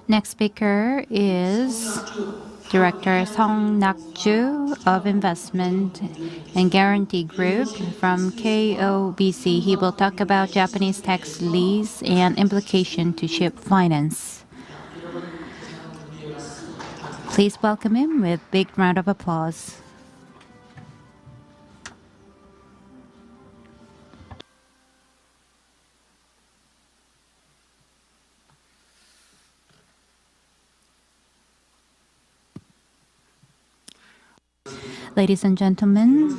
Next speaker is Director Seong Nak-joo of Investment and Guarantee Group from KOBC. He will talk about Japanese tax lease and implication to ship finance. Please welcome him with a big round of applause. Ladies and gentlemen,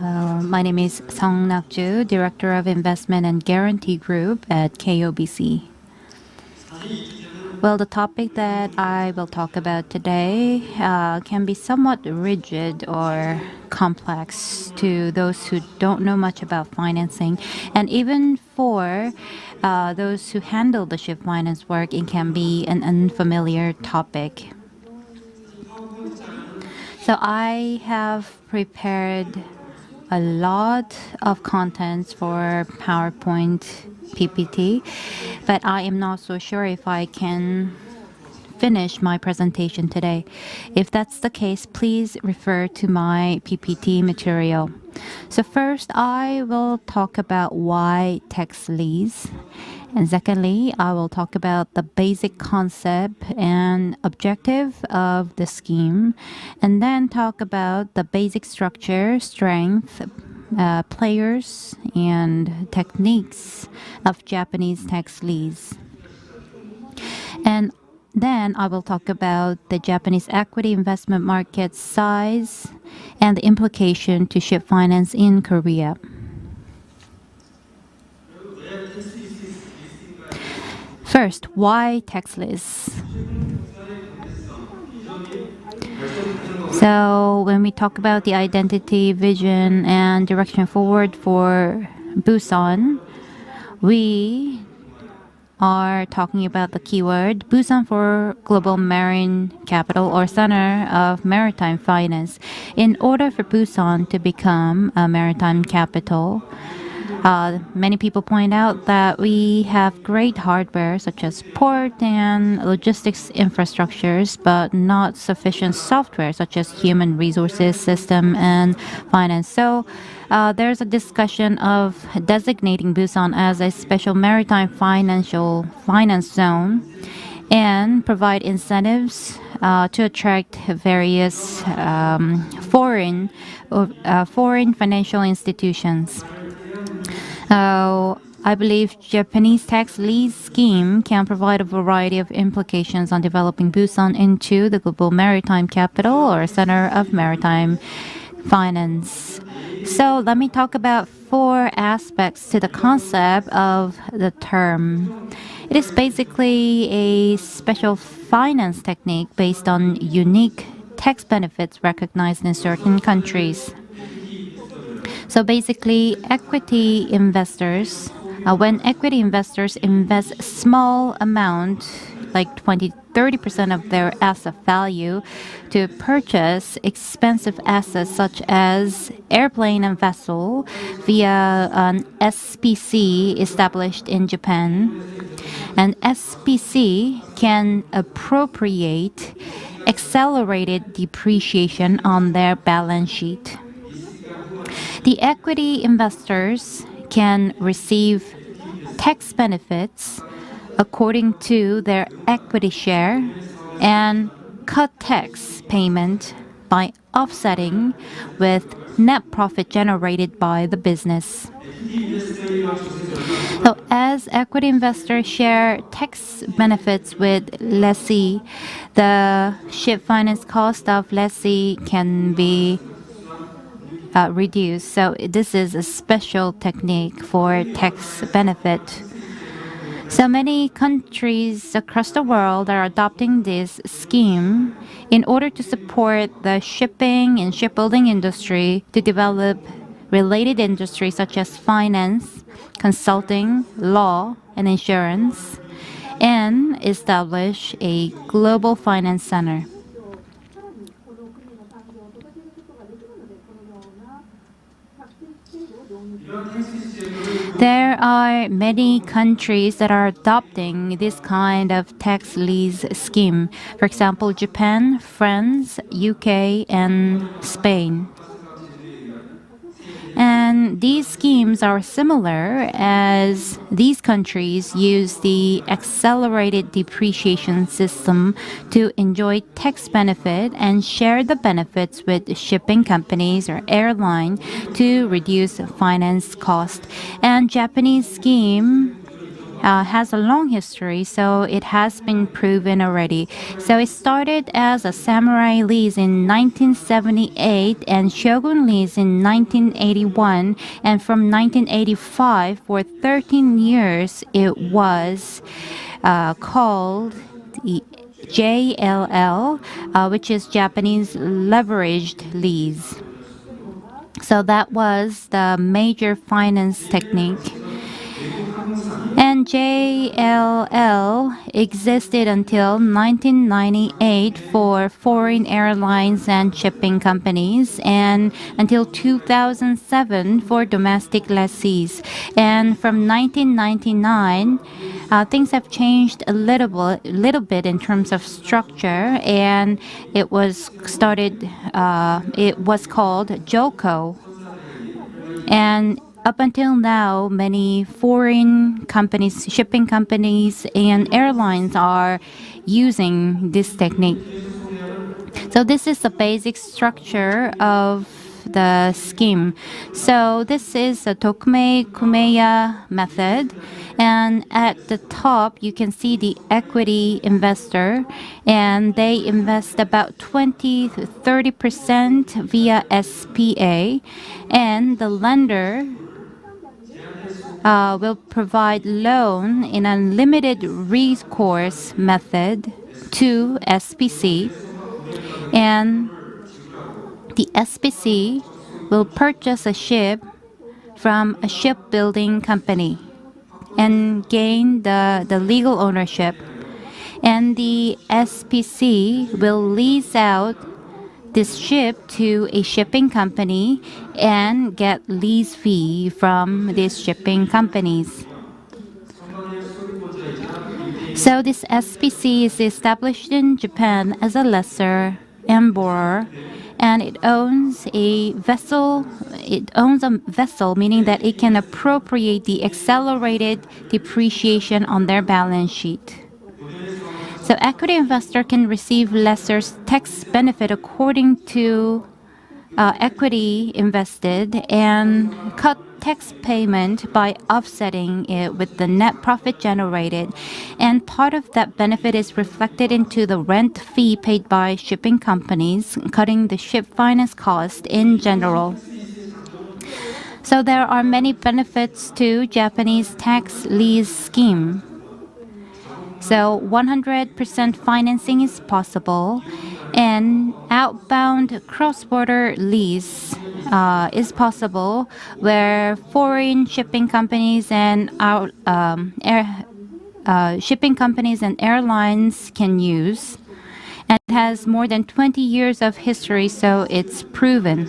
my name is Seong Nak-joo, Director of Investment and Guarantee Group at KOBC. Well, the topic that I will talk about today can be somewhat rigid or complex to those who don't know much about financing. And even for those who handle the ship finance work, it can be an unfamiliar topic. So I have prepared a lot of contents for PowerPoint PPT, but I am not so sure if I can finish my presentation today. If that's the case, please refer to my PPT material. So first, I will talk about why tax lease. And secondly, I will talk about the basic concept and objective of the scheme, and then talk about the basic structure, strength, players, and techniques of Japanese tax lease. And then I will talk about the Japanese equity investment market size and the implication to ship finance in Korea. First, why tax lease? So when we talk about the identity, vision, and direction forward for Busan, we are talking about the keyword Busan for Global Marine Capital or Center of Maritime Finance. In order for Busan to become a maritime capital, many people point out that we have great hardware such as port and logistics infrastructures, but not sufficient software such as human resources, system, and finance. So there's a discussion of designating Busan as a special maritime finance zone and provide incentives to attract various foreign financial institutions. I believe Japanese tax lease scheme can provide a variety of implications on developing Busan into the global maritime capital or center of maritime finance. So let me talk about 4 aspects to the concept of the term. It is basically a special finance technique based on unique tax benefits recognized in certain countries. So basically, equity investors, when equity investors invest small amount, like 20-30% of their asset value, to purchase expensive assets such as airplane and vessel via an SPC established in Japan, and SPC can appropriate accelerated depreciation on their balance sheet. The equity investors can receive tax benefits according to their equity share and cut tax payment by offsetting with net profit generated by the business. So as equity investors share tax benefits with lessee, the ship finance cost of lessee can be reduced. So this is a special technique for tax benefit. So many countries across the world are adopting this scheme in order to support the shipping and shipbuilding industry to develop related industries such as finance, consulting, law, and insurance, and establish a global finance center. There are many countries that are adopting this kind of tax lease scheme. For example, Japan, France, UK, and Spain. And these schemes are similar as these countries use the accelerated depreciation system to enjoy tax benefit and share the benefits with shipping companies or airline to reduce finance cost. And Japanese scheme has a long history, so it has been proven already. So it started as a samurai lease in 1978 and shogun lease in 1981, and from 1985 for 13 years it was called the JLL, which is Japanese leveraged lease. So that was the major finance technique. And JLL existed until 1998 for foreign airlines and shipping companies, and until 2007 for domestic lessees. And from 1999, things have changed a little bit in terms of structure, and it was started. It was called JOCO, and up until now, many foreign companies, shipping companies, and airlines are using this technique. So this is the basic structure of the scheme. So this is a Tokume Kumeya method. And at the top, you can see the equity investor. And they invest about 20 to 30% via SPA. And the lender will provide loan in a limited recourse method to SPC, and the SPC will purchase a ship from a shipbuilding company and gain the legal ownership, and the SPC will lease out this ship to a shipping company and get lease fee from these shipping companies. So this SPC is established in Japan as a lessor and borrower, and it owns a vessel. It owns a vessel, meaning that it can appropriate the accelerated depreciation on their balance sheet. So equity investor can receive lesser's tax benefit according to equity invested and cut tax payment by offsetting it with the net profit generated. And part of that benefit is reflected into the rent fee paid by shipping companies, cutting the ship finance cost in general. So there are many benefits to Japanese tax lease scheme. So 100% financing is possible, and outbound cross-border lease is possible, where foreign shipping companies and shipping companies and airlines can use. And it has more than 20 years of history, so it's proven.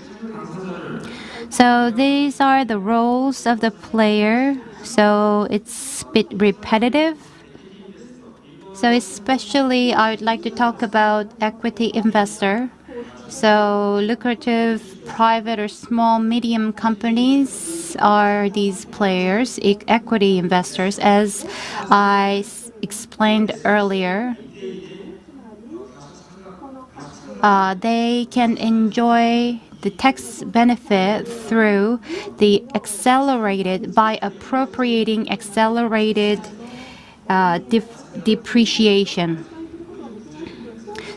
So these are the roles of the player. So it's a bit repetitive. So especially I would like to talk about equity investor. So lucrative private or small medium companies are these players, equity investors, as I explained earlier. They can enjoy the tax benefit through the accelerated, by appropriating accelerated depreciation.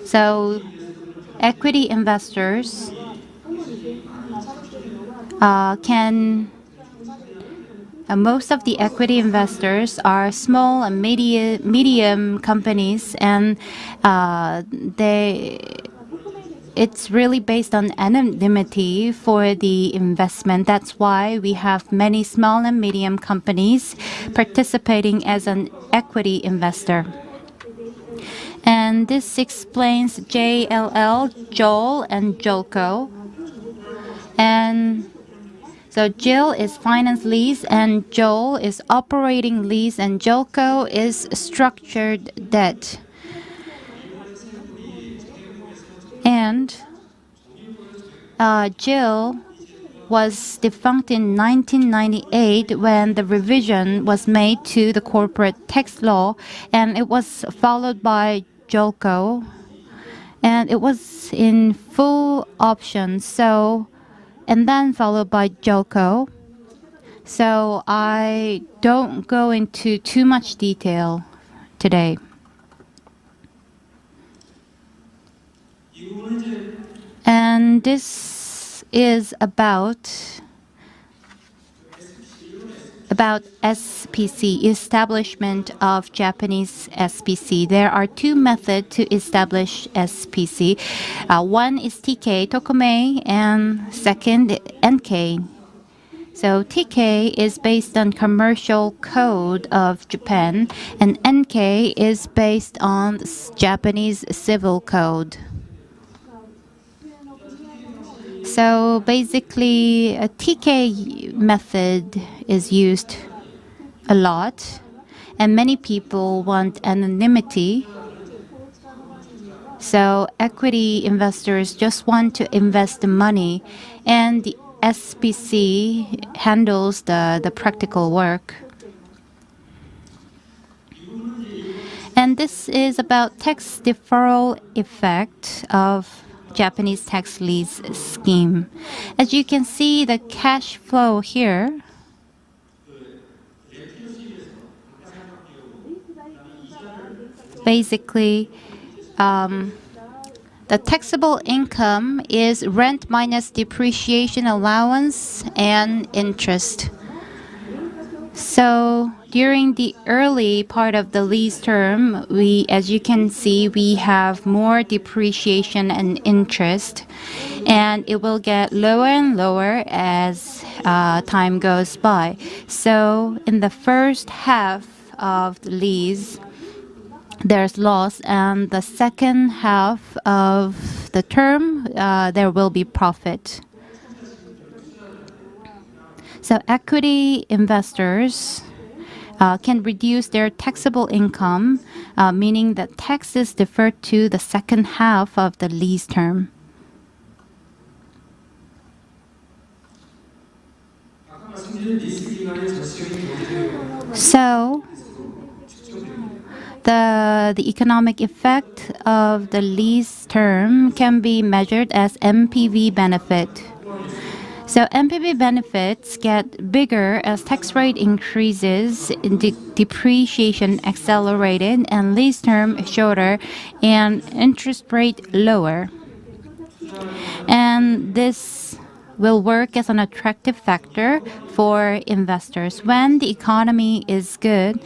So equity investors most of the equity investors are small and medium companies, and it's really based on anonymity for the investment. That's why we have many small and medium companies participating as an equity investor. And this explains JLL, JOL, and JOLCO. And So JIL is finance lease and JOL is operating lease and JOLCO is structured debt. And JIL was defunct in 1998 when the revision was made to the corporate tax law, and it was followed by JOLCO, and it was in full option. And then followed by JOLCO. So I don't go into too much detail today. And this is about SPC, establishment of Japanese SPC. There are two methods to establish SPC. One is TK, Tokomei, and second, NK. So TK is based on commercial code of Japan, and NK is based on Japanese civil code. So basically, a TK method is used a lot, and many people want anonymity. So equity investors just want to invest the money, and the SPC handles the practical work. And this is about tax deferral effect of Japanese tax lease scheme. As you can see, the cash flow here basically the taxable income is rent minus depreciation allowance and interest. So during the early part of the lease term, as you can see, we have more depreciation and interest, and it will get lower and lower as time goes by. So in the first half of the lease, there's loss, and the second half of the term, there will be profit. So equity investors can reduce their taxable income, meaning that tax is deferred to the second half of the lease term. So the economic effect of the lease term can be measured as MPV benefit. So MPV benefits get bigger as tax rate increases, depreciation accelerated, and lease term shorter, and interest rate lower. And this will work as an attractive factor for investors. When the economy is good,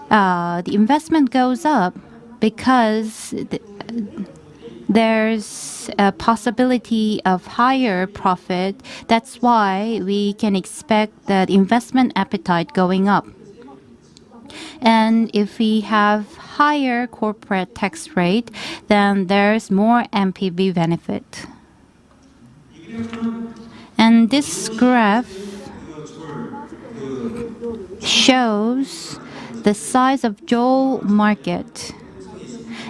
the investment goes up because there's a possibility of higher profit. That's why we can expect the investment appetite going up. And if we have higher corporate tax rate, then there's more MPV benefit. And this graph shows the size of JOL market.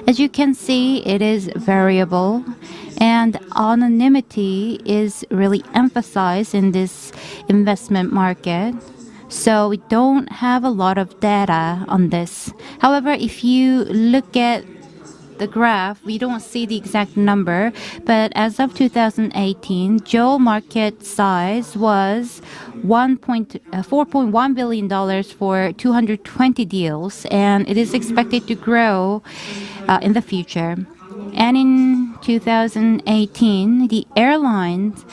As you can see, it is variable, and anonymity is really emphasized in this investment market. So we don't have a lot of data on this. However, if you look at the graph, we don't see the exact number, but as of 2018, JOL market size was $4.1 billion for 220 deals, and it is expected to grow in the future. And in 2018, the airplanes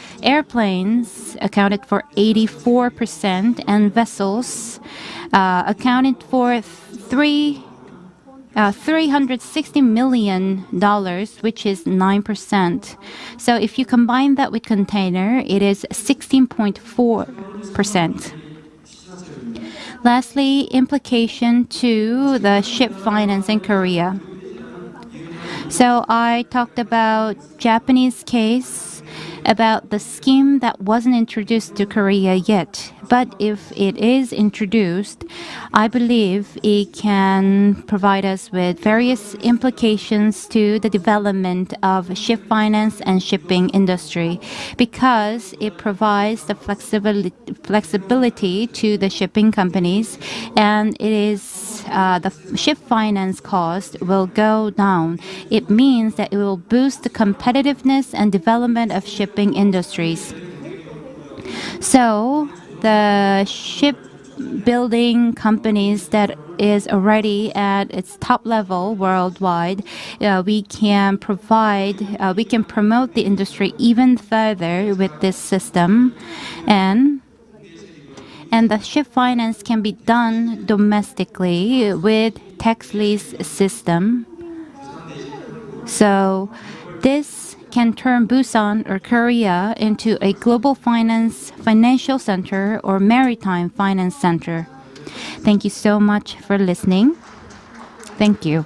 accounted for 84%, and vessels accounted for $360 million, which is 9%. So if you combine that with container, it is 16.4%. Lastly, implication to the ship finance in Korea. So I talked about Japanese case about the scheme that wasn't introduced to Korea yet. But if it is introduced, I believe it can provide us with various implications to the development of ship finance and shipping industry, because it provides the flexibility to the shipping companies, and it is the ship finance cost will go down. It means that it will boost the competitiveness and development of shipping industries. So the shipbuilding companies that is already at its top level worldwide, we can promote the industry even further with this system, and the ship finance can be done domestically with tax lease system. So this can turn Busan or Korea into a global financial center or maritime finance center. Thank you so much for listening. Thank you.